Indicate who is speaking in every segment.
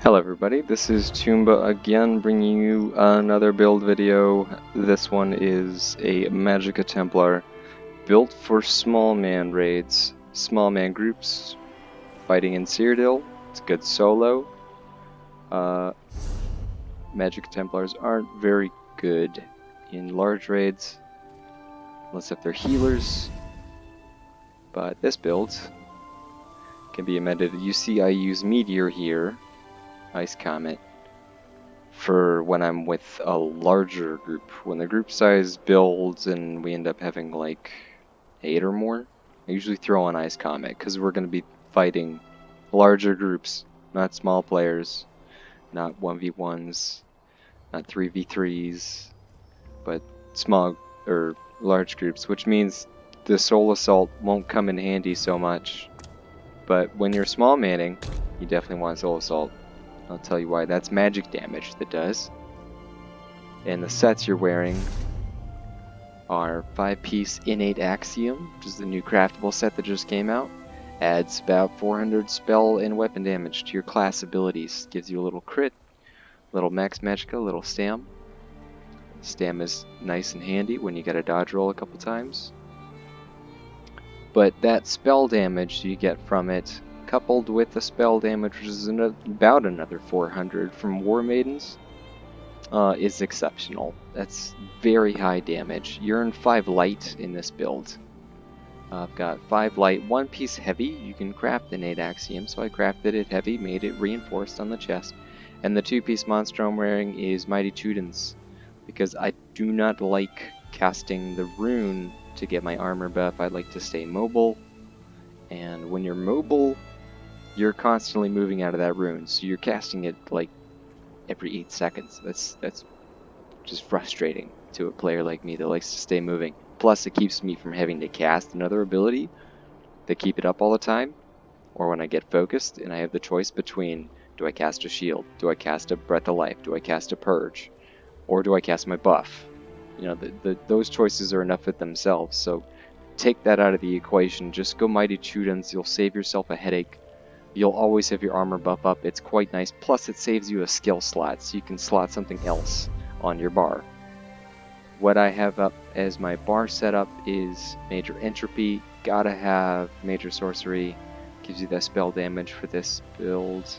Speaker 1: Hello everybody, this is Toomba again, bringing you another build video. This one is a Magicka Templar built for small man raids, small man groups, fighting in Cyrodiil. It's good solo. Magicka Templars aren't very good in large raids, unless if they're healers, but this build can be amended. You see I use Meteor here, Ice Comet, for when I'm with a larger group. When the group size builds and we end up having like 8 or more, I usually throw on Ice Comet because we're going to be fighting larger groups, not small players, not 1v1s, not 3v3s, but small or large groups, which means the Soul Assault won't come in handy so much. But when you're small manning, you definitely want Soul Assault. I'll tell you why. That's magic damage that does. And the sets you're wearing are 5-piece Innate Axiom, which is the new craftable set that just came out. Adds about 400 spell and weapon damage to your class abilities. Gives you a little crit, little max magicka, little stam. Stam is nice and handy when you gotta dodge roll a couple times. But that spell damage you get from it, coupled with the spell damage, which is about another 400 from War Maidens, is exceptional. That's very high damage. You earn 5 light in this build. I've got 5 light, 1 piece heavy. You can craft the Innate Axiom, so I crafted it heavy, made it reinforced on the chest. And the 2-piece monster I'm wearing is Mighty Tudens, because I do not like casting the rune to get my armor buff. I like to stay mobile, and when you're mobile, you're constantly moving out of that rune, so you're casting it like every 8 seconds. That's just frustrating to a player like me that likes to stay moving. Plus, it keeps me from having to cast another ability to keep it up all the time, or when I get focused and I have the choice between, do I cast a shield, do I cast a Breath of Life, do I cast a Purge, or do I cast my buff? You know, those choices are enough with themselves, so take that out of the equation. Just go Mighty Tudens, you'll save yourself a headache. You'll always have your armor buff up. It's quite nice. Plus, it saves you a skill slot, so you can slot something else on your bar. What I have up as my bar setup is Major Entropy. Gotta have Major Sorcery. Gives you that spell damage for this build.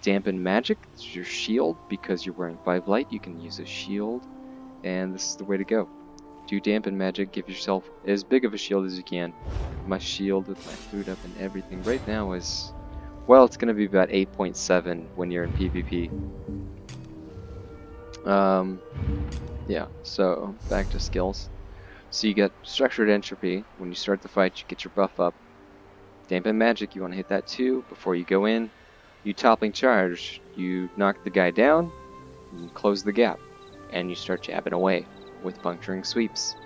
Speaker 1: Dampen Magic is your shield. Because you're wearing 5 light, you can use a shield. And this is the way to go. Do Dampen Magic, give yourself as big of a shield as you can. My shield with my food up and everything right now is, well, it's going to be about 8.7 when you're in PvP. Yeah, so back to skills. So you get Structured Entropy. When you start the fight, you get your buff up. Dampen Magic, you want to hit that too before you go in. You Toppling Charge, you knock the guy down, you close the gap, and you start jabbing away with Puncturing Sweeps.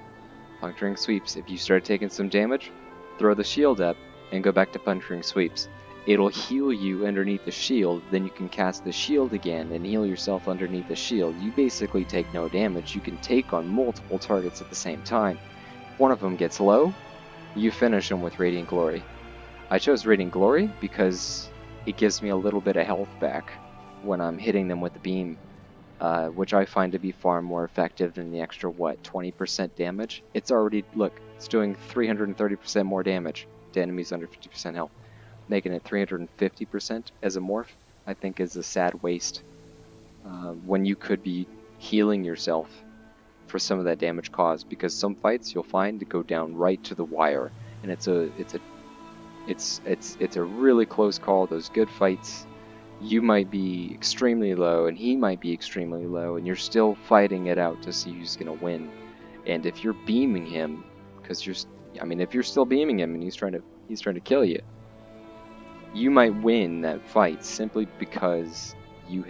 Speaker 1: Puncturing Sweeps, if you start taking some damage, throw the shield up and go back to Puncturing Sweeps. It'll heal you underneath the shield, then you can cast the shield again and heal yourself underneath the shield. You basically take no damage. You can take on multiple targets at the same time. If one of them gets low, you finish them with Radiant Glory. I chose Radiant Glory because it gives me a little bit of health back when I'm hitting them with the beam. Which I find to be far more effective than the extra, 20% damage? It's already, look, it's doing 330% more damage to enemies under 50% health. Making it 350% as a morph, I think is a sad waste. When you could be healing yourself for some of that damage caused, because some fights you'll find to go down right to the wire, and it's a really close call. Those good fights, you might be extremely low and he might be extremely low, and you're still fighting it out to see who's gonna win. And if you're beaming him, because if you're still beaming him and he's trying to kill you, you might win that fight simply because you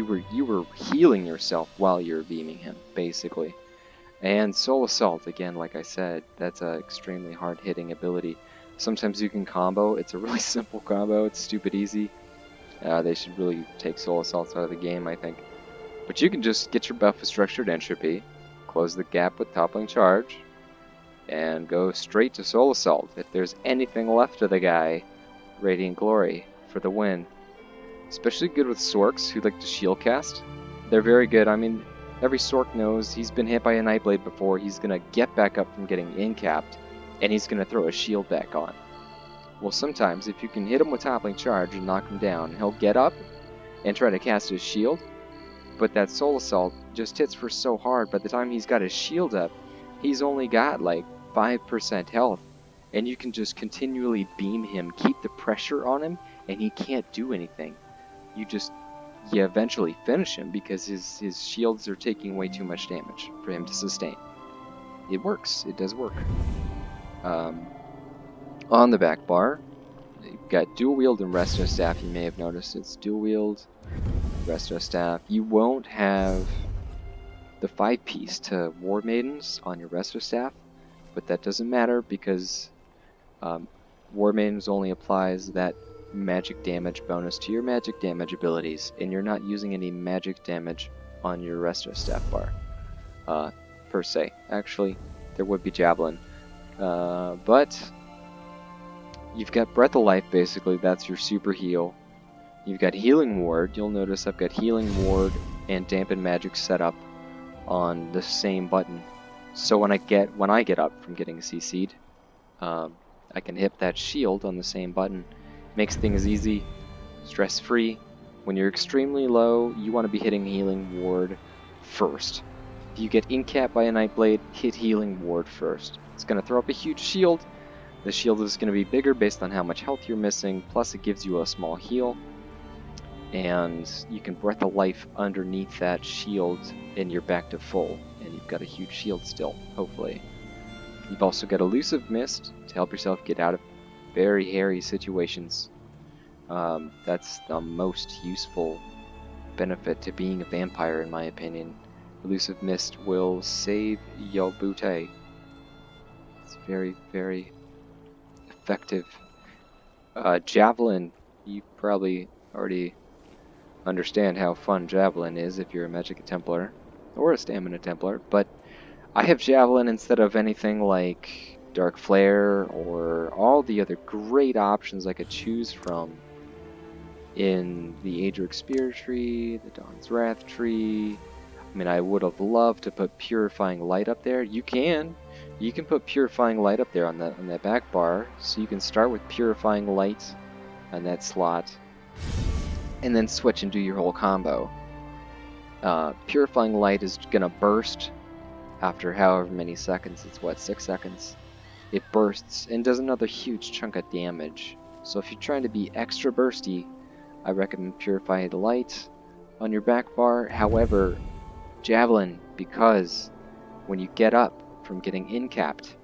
Speaker 1: were healing yourself while you were beaming him, basically. And Soul Assault, again, like I said, that's an extremely hard hitting ability. Sometimes you can combo. It's a really simple combo. It's stupid easy. They should really take Soul Assaults out of the game, I think. But you can just get your buff with Structured Entropy, close the gap with Toppling Charge, and go straight to Soul Assault. If there's anything left of the guy, Radiant Glory for the win. especially good with Sorks who like to shield cast. They're very good. I mean, every Sork knows he's been hit by a Nightblade before. He's going to get back up from getting incapped, and he's going to throw a shield back on. Well, sometimes if you can hit him with Toppling Charge and knock him down, he'll get up and try to cast his shield, but that Soul Assault just hits for so hard. By the time he's got his shield up, he's only got like 5% health, and you can just continually beam him, keep the pressure on him, and he can't do anything. You eventually finish him because his shields are taking way too much damage for him to sustain. It works. It does work. On the back bar, you've got dual wield and resto staff. You may have noticed it's dual wield, resto staff. You won't have the 5-piece to War Maidens on your resto staff, but that doesn't matter because War Maidens only applies that magic damage bonus to your magic damage abilities, and you're not using any magic damage on your resto staff bar, per se. Actually, there would be Javelin, but you've got Breath of Life, basically. That's your super heal. You've got Healing Ward. You'll notice I've got Healing Ward and Dampen Magic set up on the same button. So when I get up from getting CC'd, I can hit that shield on the same button. Makes things easy, stress-free. When you're extremely low, you want to be hitting Healing Ward first. If you get incapped by a Nightblade, hit Healing Ward first. It's going to throw up a huge shield. The shield is going to be bigger based on how much health you're missing, plus it gives you a small heal. And you can Breath of Life underneath that shield and you're back to full. And you've got a huge shield still, hopefully. You've also got Elusive Mist to help yourself get out of very hairy situations. That's the most useful benefit to being a vampire, in my opinion. Elusive Mist will save your booty. It's very, very effective. Javelin, you probably already understand how fun Javelin is if you're a Magic Templar or a Stamina Templar, but I have Javelin instead of anything like Dark Flare or all the other great options I could choose from in the Aedric Spear tree, the Dawn's Wrath tree. I mean, I would have loved to put Purifying Light up there. You can put Purifying Light up there on that back bar, so you can start with Purifying Light on that slot, and then switch and do your whole combo. Purifying Light is gonna burst after however many seconds. It's what, 6 seconds? It bursts and does another huge chunk of damage. So if you're trying to be extra bursty, I recommend Purifying Light on your back bar. However, Javelin, because when you get up from getting incapped,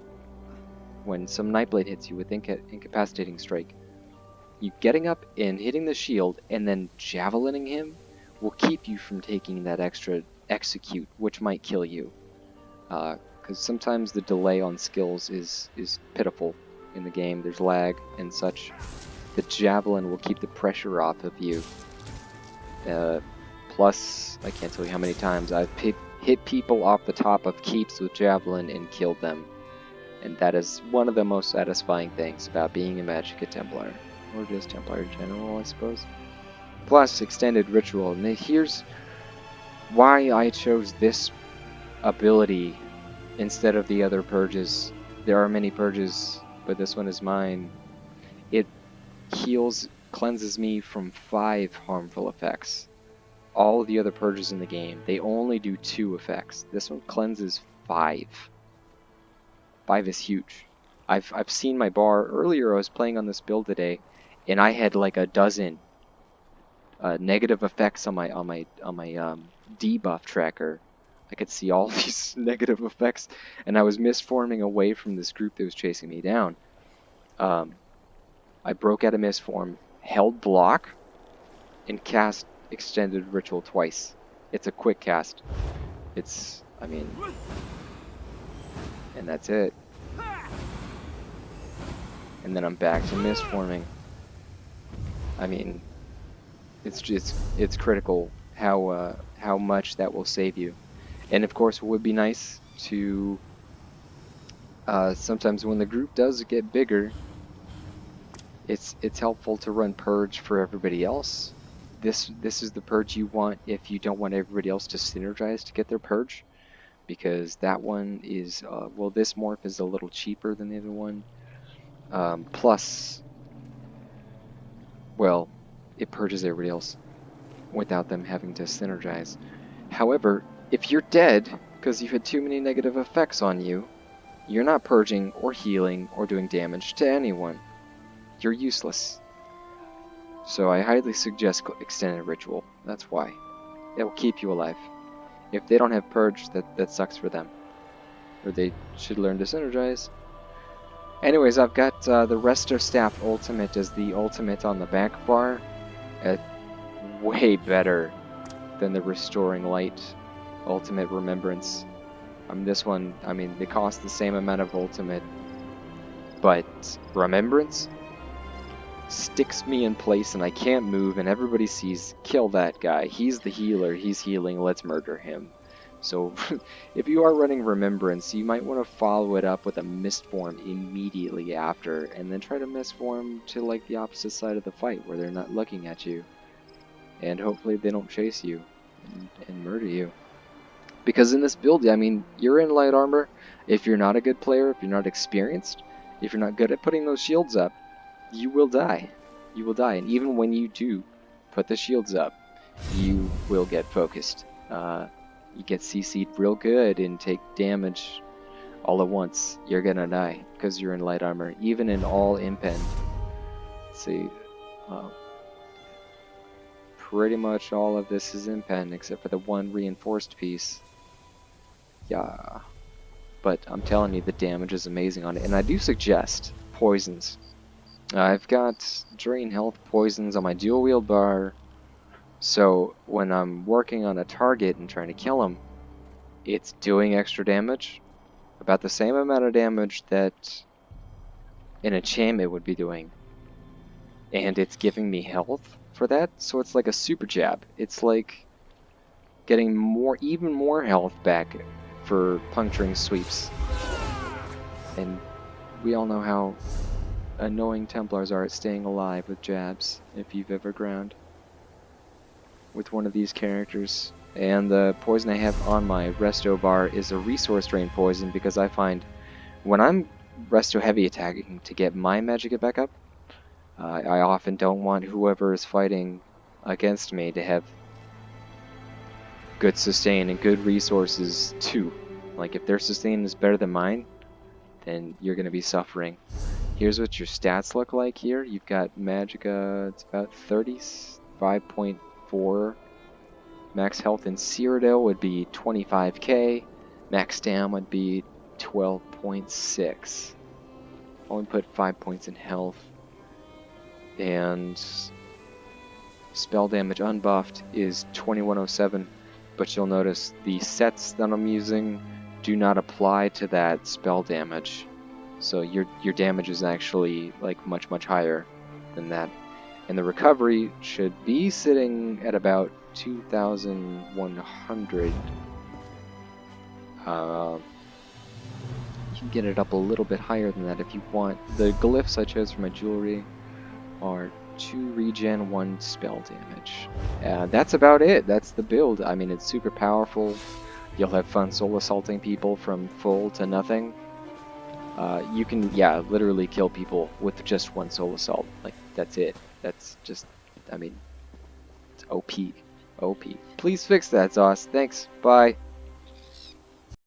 Speaker 1: when some Nightblade hits you with Incapacitating Strike, you getting up and hitting the shield and then Javelining him will keep you from taking that extra execute, which might kill you. Because sometimes the delay on skills is pitiful in the game. There's lag and such. The Javelin will keep the pressure off of you. Plus, I can't tell you how many times I've hit people off the top of keeps with Javelin and killed them. And that is one of the most satisfying things about being a Magicka Templar. Or just Templar in general, I suppose. Plus, Extended Ritual. And here's why I chose this ability instead of the other purges. There are many purges, but this one is mine. It cleanses me from 5 harmful effects. All the other purges in the game, they only do 2 effects. This one cleanses 5. 5 is huge. I've seen my bar earlier. I was playing on this build today, and I had like a dozen negative effects on my debuff tracker. I could see all these negative effects, and I was misforming away from this group that was chasing me down. I broke out of misform, held block, and cast Extended Ritual twice. It's a quick cast. And that's it. And then I'm back to misforming. I mean, it's critical how much that will save you. And of course, it would be nice to sometimes when the group does get bigger, it's helpful to run purge for everybody else. this is the purge you want if you don't want everybody else to synergize to get their purge, because that one is well, this morph is a little cheaper than the other one. Plus, well, it purges everybody else without them having to synergize. However, if you're dead because you've had too many negative effects on you, you're not purging or healing or doing damage to anyone. You're useless. So I highly suggest extended ritual. That's why. It will keep you alive. If they don't have purge, that sucks for them. Or they should learn to synergize. Anyways, I've got the Resto Staff Ultimate as the ultimate on the back bar. Way better than the Restoring Light Ultimate Remembrance. This one, they cost the same amount of ultimate, but Remembrance sticks me in place and I can't move, and everybody sees, kill that guy. He's the healer, he's healing, let's murder him. So if you are running Remembrance, you might want to follow it up with a Mistform immediately after, and then try to Mistform to like the opposite side of the fight where they're not looking at you. And hopefully they don't chase you and murder you. Because in this build, you're in light armor. If you're not a good player, if you're not experienced, if you're not good at putting those shields up, you will die. You will die. And even when you do put the shields up, you will get focused. You get CC'd real good and take damage all at once. You're gonna die because you're in light armor. Even in all impen. Let's see. Pretty much all of this is impen except for the one reinforced piece. Yeah. But I'm telling you, the damage is amazing on it. And I do suggest poisons. I've got drain health poisons on my dual wield bar. So when I'm working on a target and trying to kill him, it's doing extra damage. About the same amount of damage that an enchantment would be doing. And it's giving me health for that, so it's like a super jab. It's like getting even more health back for puncturing sweeps. And we all know how annoying Templars are at staying alive with jabs, if you've ever ground with one of these characters. And the poison I have on my resto bar is a resource drain poison, because I find when I'm resto heavy attacking to get my magic back up, I often don't want whoever is fighting against me to have good sustain and good resources too. Like if their sustain is better than mine, then you're going to be suffering. Here's what your stats look like here. You've got Magicka, it's about 35.4. Max health in Cyrodiil would be 25k. Max stam would be 12.6. Only put 5 points in health. And spell damage unbuffed is 2107, but you'll notice the sets that I'm using do not apply to that spell damage. So your damage is actually like much higher than that. And the recovery should be sitting at about 2,100. You can get it up a little bit higher than that if you want. The glyphs I chose for my jewelry are 2 regen, 1 spell damage. That's about it. That's the build. It's super powerful. You'll have fun soul assaulting people from full to nothing. You can, literally kill people with just 1 soul assault. Like, that's it. That's just, it's OP. OP. Please fix that, Zoss. Thanks. Bye.